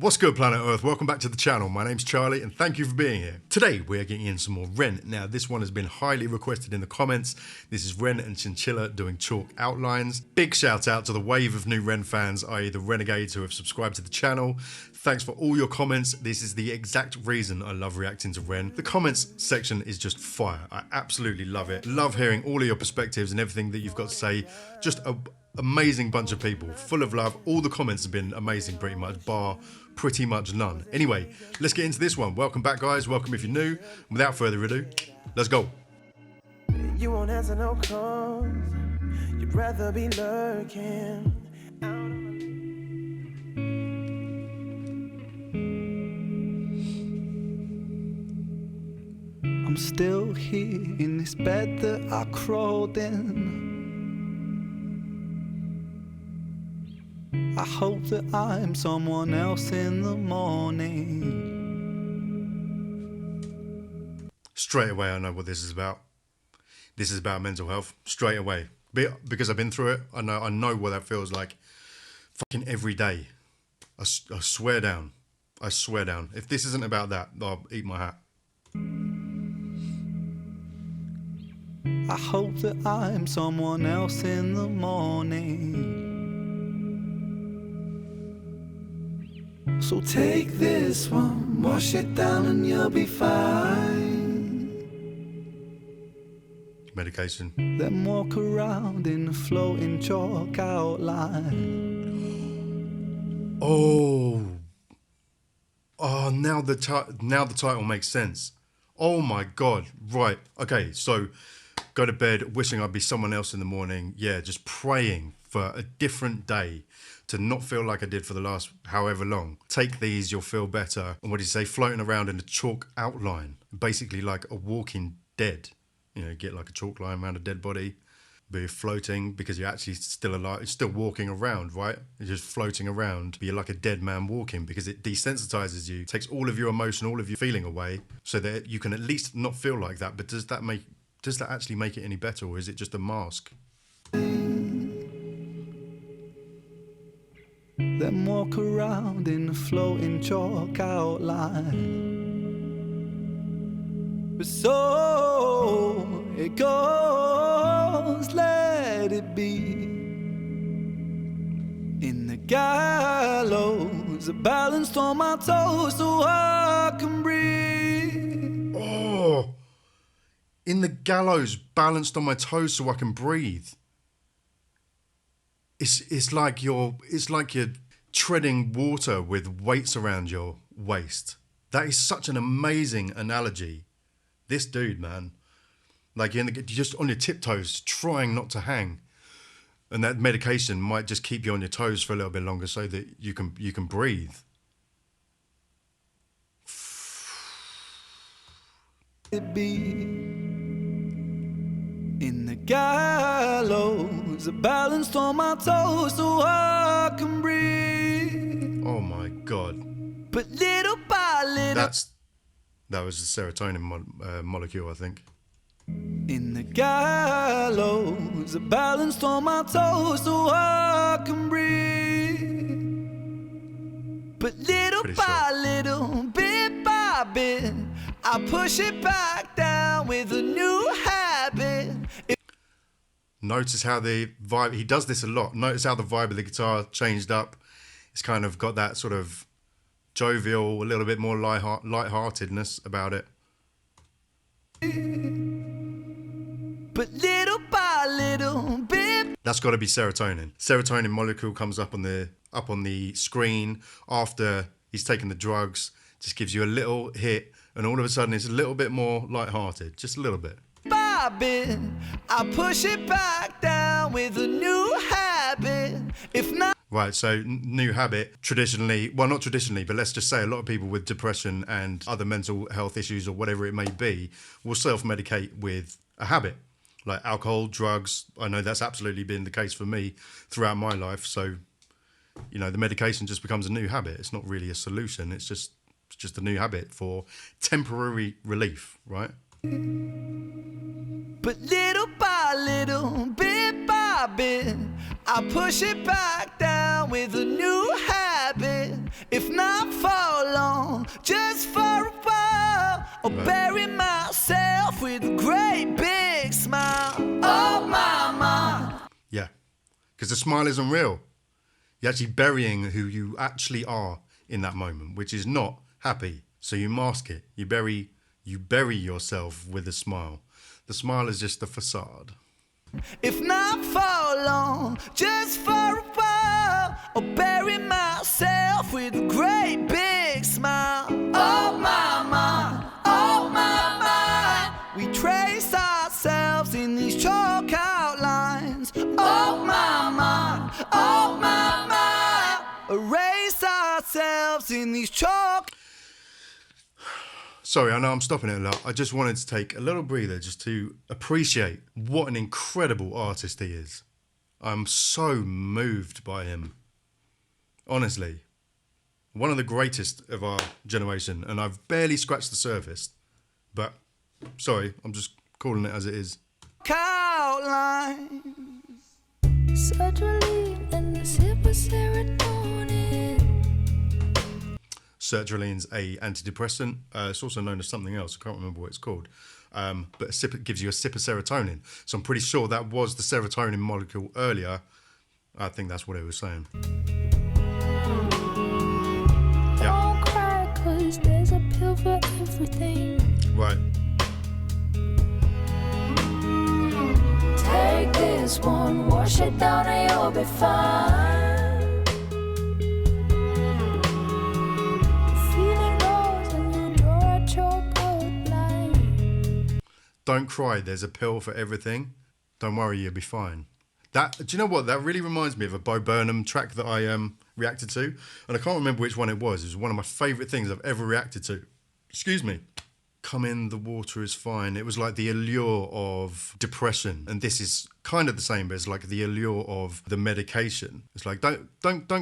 What's good, planet Earth? Welcome back to the channel. My name's Charlie and thank you for being here. Today we are getting in some more Ren. Now this one has been highly requested in the comments. This is Ren and Chinchilla doing chalk outlines. Big shout out to the wave of new Ren fans, i.e. the renegades who have subscribed to the channel. Thanks for all your comments. This is the exact reason I love reacting to Ren. The comments section is just fire. I absolutely love it. Love hearing all of your perspectives and everything that you've got to say. Just an amazing bunch of people, full of love. All the comments have been amazing pretty much, bar pretty much none. Anyway, let's get into this one. Welcome back, guys. Welcome if you're new. Without further ado, let's go. You won't answer no calls. You'd rather be lurking. I'm still here in this bed that I crawled in. I hope that I'm someone else in the morning. Straight away, I know what this is about. This is about mental health. Straight away. Because I've been through it, I know what that feels like. Fucking every day. I swear down. I swear down. If this isn't about that, I'll eat my hat. I hope that I'm someone else in the morning. So take this one, wash it down and you'll be fine. Medication. Then walk around in a floating chalk outline. Oh, now the title makes sense. Oh my God, right. Okay, so go to bed wishing I'd be someone else in the morning. Yeah, just praying for a different day to not feel like I did for the last however long. Take these, you'll feel better. And what did you say? Floating around in a chalk outline. Basically like a walking dead. You know, get like a chalk line around a dead body, but you're floating because you're actually still alive. You're still walking around, right? You're just floating around, but you're like a dead man walking because it desensitizes you, takes all of your emotion, all of your feeling away so that you can at least not feel like that. But does that actually make it any better, or is it just a mask? Then walk around in a floating chalk outline. But so it goes, let it be. In the gallows, balanced on my toes so I can breathe. Oh, in the gallows, balanced on my toes so I can breathe. It's like you're treading water with weights around your waist. That is such an amazing analogy. This dude, man, like you're just on your tiptoes, trying not to hang, and that medication might just keep you on your toes for a little bit longer so that you can breathe. It be. In the gallows, balanced on my toes so I can breathe. Oh my God. But little by little, that was the serotonin molecule, I think. in the gallows, balanced on my toes so I can breathe. But little by little, bit by bit, I push it back down with a new habit. Notice how the vibe, he does this a lot. Notice how the vibe of the guitar changed up. It's kind of got that sort of jovial, a little bit more lightheartedness about it. But little by little bit. That's got to be serotonin. Serotonin molecule comes up on the screen after he's taken the drugs. Just gives you a little hit, and all of a sudden it's a little bit more lighthearted, just a little bit. By bit, I push it back down with a new habit. If not. Right, so new habit, traditionally, well, not traditionally, but let's just say a lot of people with depression and other mental health issues or whatever it may be will self-medicate with a habit, like alcohol, drugs. I know that's absolutely been the case for me throughout my life. So, you know, the medication just becomes a new habit. It's not really a solution. It's just a new habit for temporary relief, right? But little by little, bit by bit, I push it back down with a new habit. If not for long, just for a while, I'll bury myself with a great big smile. Oh, mama. Yeah, because the smile isn't real. You're actually burying who you actually are in that moment, which is not happy. So you mask it. You bury yourself with a smile. The smile is just the facade. If not for long, just for a while, I'll bury myself with a great big smile. Oh, mama, oh, mama. We trace ourselves in these chalk outlines. Oh, mama, oh, mama. Erase ourselves in these chalk. Sorry, I know I'm stopping it a lot. I just wanted to take a little breather just to appreciate what an incredible artist he is. I'm so moved by him. Honestly, one of the greatest of our generation, and I've barely scratched the surface. But, sorry, I'm just calling it as it is. Outlines. Sertraline and the sip of serotonin. Sertraline's a antidepressant. It's also known as something else. I can't remember what it's called. But it gives you a sip of serotonin. So I'm pretty sure that was the serotonin molecule earlier. I think that's what it was saying. Yeah. Don't cry, 'cause there's a pill for everything. Right. Take this one, wash it down and you'll be fine. Feeling goes and you draw a chocolate line. Don't cry, there's a pill for everything. Don't worry, you'll be fine. Do you know what? That really reminds me of a Bo Burnham track that I reacted to. And I can't remember which one it was. It was one of my favourite things I've ever reacted to. Excuse me. Come in, the water is fine. It was like the allure of depression. And this is kind of the same, but it's like the allure of the medication. It's like, don't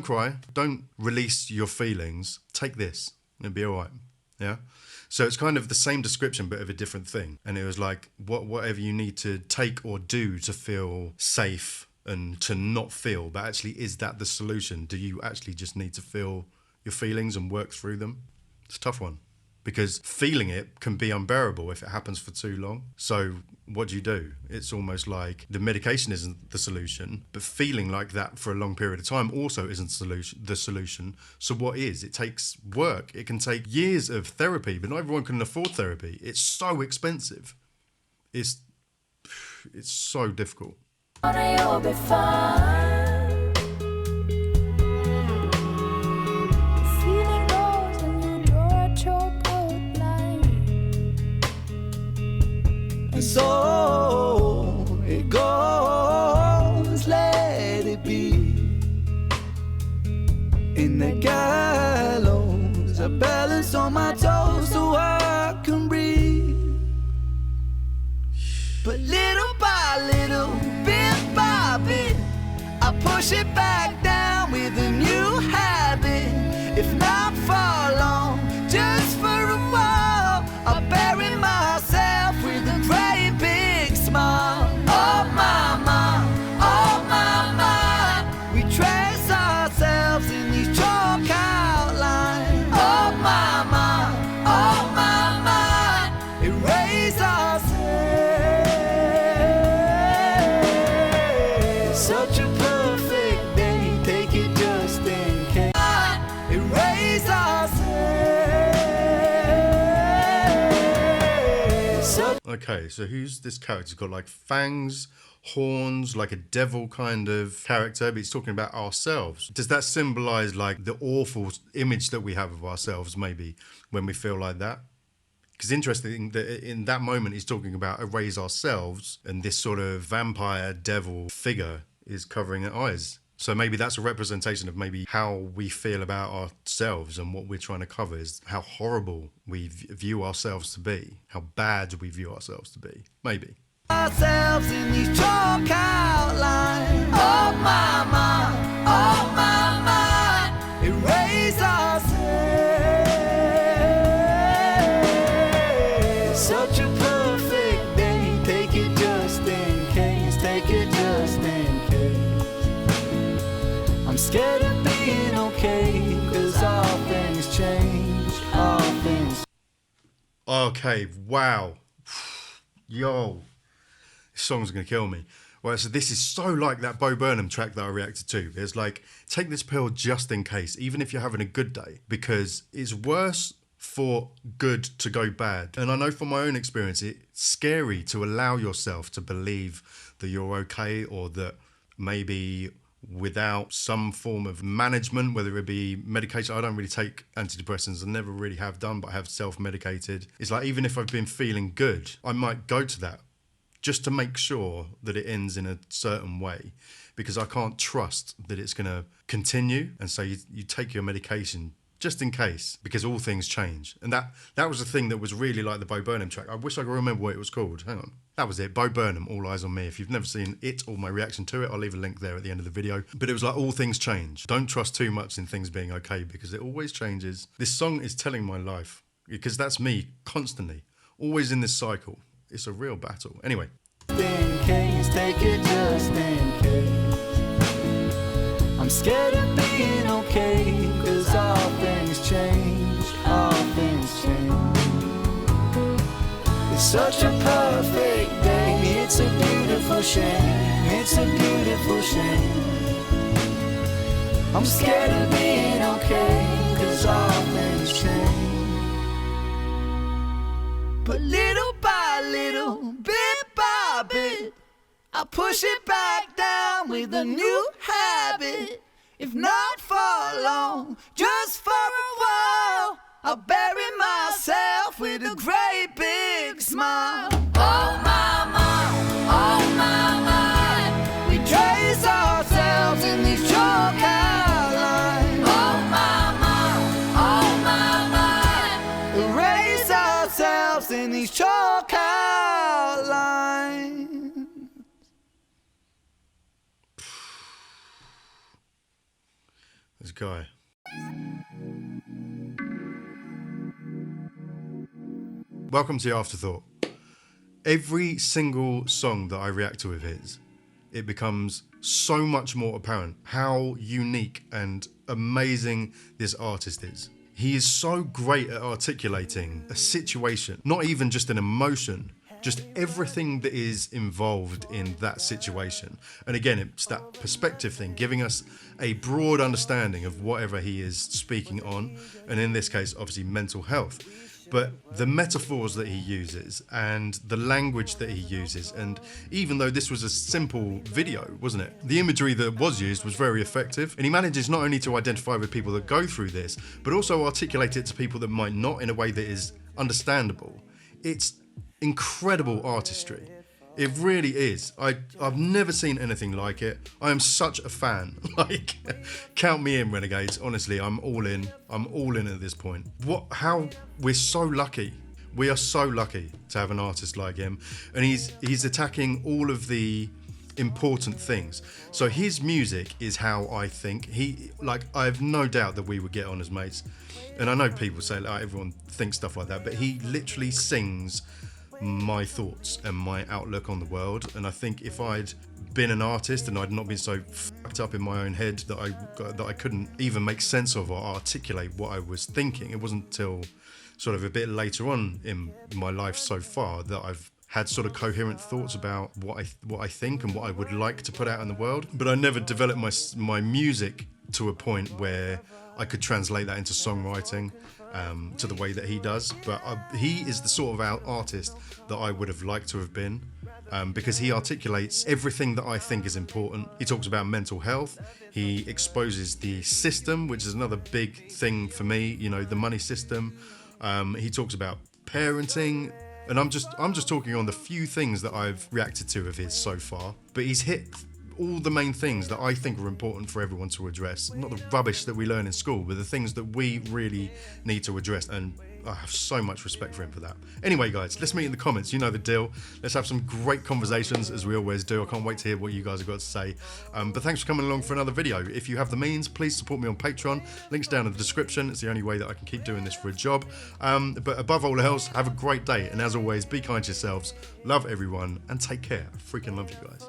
cry. Don't release your feelings. Take this and it'll be all right. Yeah? So it's kind of the same description, but of a different thing. And it was like, whatever you need to take or do to feel safe and to not feel, but actually, is that the solution? Do you actually just need to feel your feelings and work through them? It's a tough one. Because feeling it can be unbearable if it happens for too long. So what do? It's almost like the medication isn't the solution, but feeling like that for a long period of time also isn't the solution. So what is? It takes work. It can take years of therapy, but not everyone can afford therapy. It's so expensive. It's so difficult. You'll be fine. Feeling goes and you draw a chocolate line. And so it goes, let it be. In the gallows, I balance on my toes so I can breathe. But little by little, bit by bit, I push it back down with a new habit. If not for long, just for a while, I bury myself with a great big smile. Oh mama, we trace ourselves in these chalk outlines. Oh mama, erase ourselves. Such a perfect day, take it just in case. Erase ourselves. Okay, so who's this character? He's got like fangs, horns, like a devil kind of character, but he's talking about ourselves. Does that symbolize like the awful image that we have of ourselves maybe when we feel like that? Because interesting that in that moment he's talking about erase ourselves, and this sort of vampire devil figure is covering our eyes. So maybe that's a representation of maybe how we feel about ourselves, and what we're trying to cover is how horrible we view ourselves to be, how bad we view ourselves to be. Maybe. Ourselves in these chalk outlines. Oh mama, erase ourselves. Such a perfect day, take it just in case, take it just in case. I'm scared of being okay, 'cause all change, all things. Okay, wow. Yo, this song's gonna kill me. Well, so this is so like that Bo Burnham track that I reacted to. It's like, take this pill just in case, even if you're having a good day, because it's worse for good to go bad. And I know from my own experience, it's scary to allow yourself to believe that you're okay, or that maybe without some form of management, whether it be medication. I don't really take antidepressants. I never really have done, but I have self-medicated. It's like, even if I've been feeling good, I might go to that just to make sure that it ends in a certain way, because I can't trust that it's going to continue. And so you take your medication just in case, because all things change. And that was the thing that was really like the Bo Burnham track. I wish I could remember what it was called. Hang on. That was it. Bo Burnham, All Eyes on Me. If you've never seen it or my reaction to it, I'll leave a link there at the end of the video. But it was like, all things change. Don't trust too much in things being okay, because it always changes. This song is telling my life, because that's me constantly, always in this cycle. It's a real battle. Anyway. In case, take it just in case. I'm scared of being okay, cause all things change, all things change. It's such a perfect day, it's a beautiful shame, it's a beautiful shame. I'm scared of being okay, cause all things change. But little by little, bit by bit, I push it back down with a new habit. If not for long, just for a while, I'll bury myself with a great big smile. Oh my, we trace ourselves in these chalk outlines. Oh my, erase ourselves in these chalk outlines. This guy. Welcome to the Afterthought. Every single song that I react to of his, it becomes so much more apparent how unique and amazing this artist is. He is so great at articulating a situation, not even just an emotion, just everything that is involved in that situation. And again, it's that perspective thing, giving us a broad understanding of whatever he is speaking on. And in this case, obviously mental health. But the metaphors that he uses and the language that he uses, and even though this was a simple video, wasn't it? The imagery that was used was very effective. And he manages not only to identify with people that go through this, but also articulate it to people that might not, in a way that is understandable. It's incredible artistry. It really is. I've never seen anything like it. I am such a fan. Like, count me in, Renegades. Honestly, I'm all in. I'm all in at this point. How we're so lucky. We are so lucky to have an artist like him. And he's attacking all of the important things. So his music is how I think. I have no doubt that we would get on as mates. And I know people say, like, everyone thinks stuff like that, but he literally sings my thoughts and my outlook on the world. And I think if I'd been an artist and I'd not been so fucked up in my own head that I couldn't even make sense of or articulate what I was thinking, it wasn't until sort of a bit later on in my life so far that I've had sort of coherent thoughts about what I think and what I would like to put out in the world. But I never developed my music to a point where I could translate that into songwriting to the way that he does. But he is the sort of artist that I would have liked to have been, because he articulates everything that I think is important. He talks about mental health. He exposes the system, which is another big thing for me, you know, the money system. He talks about parenting. And I'm just talking on the few things that I've reacted to of his so far. But he's hit all the main things that I think are important for everyone to address. Not the rubbish that we learn in school, but the things that we really need to address. And I have so much respect for him for that. Anyway, guys, let's meet in the comments. You know the deal. Let's have some great conversations, as we always do. I can't wait to hear what you guys have got to say. But thanks for coming along for another video. If you have the means, please support me on Patreon. Links down in the description. It's the only way that I can keep doing this for a job. But above all else, have a great day. And as always, be kind to yourselves, love everyone, and take care. I freaking love you guys.